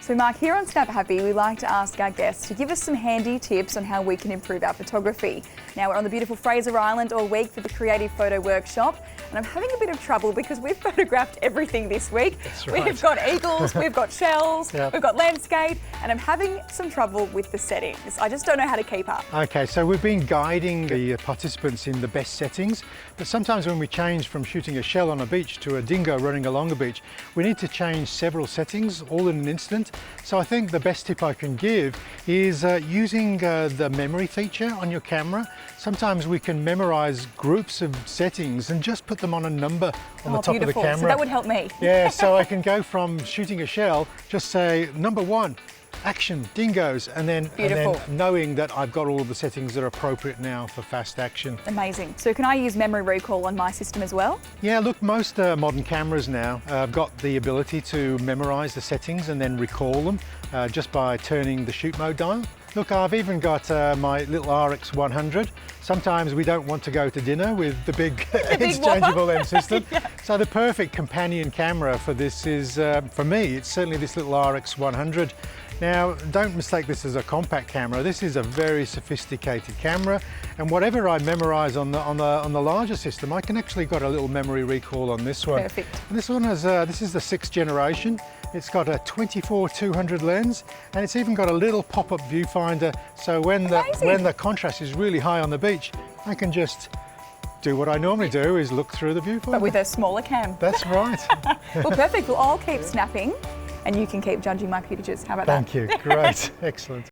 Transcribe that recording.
So Mark, here on Snap Happy, we like to ask our guests to give us some handy tips on how we can improve our photography. Now we're on the beautiful Fraser Island all week for the Creative Photo Workshop, and I'm having a bit of trouble because we've photographed everything this week. That's right. We've got eagles, we've got shells, Yep. we've got landscape, and I'm having some trouble with the settings. I just don't know how to keep up. Okay, so we've been guiding the participants in the best settings, but sometimes when we change from shooting a shell on a beach to a dingo running along a beach, we need to change several settings all in an instant. So I think the best tip I can give is using the memory feature on your camera. Sometimes we can memorize groups of settings and just put them on a number on the top beautiful. of the camera. So that would help me. Yeah, so I can go from shooting a shell, just say number 1, action, dingoes, and then knowing that I've got all of the settings that are appropriate now for fast action. Amazing. So can I use memory recall on my system as well? Yeah, look, most modern cameras now have got the ability to memorize the settings and then recall them just by turning the shoot mode dial. Look, I've even got my little RX100. Sometimes we don't want to go to dinner with the big Interchangeable M system. Yeah. So the perfect companion camera for this is, for me, it's certainly this little RX100. Now, don't mistake this as a compact camera. This is a very sophisticated camera, and whatever I memorize on the larger system, I can actually got a little memory recall on this one. Perfect. And this one has this is the 6th generation. It's got a 24-200 lens, and it's even got a little pop-up viewfinder. So when the contrast is really high on the beach, I can just do what I normally do, is look through the viewfinder. But with a smaller cam. That's right. Well, perfect. Well, I'll keep snapping and you can keep judging my pictures. How about that? Thank you. Great. Excellent.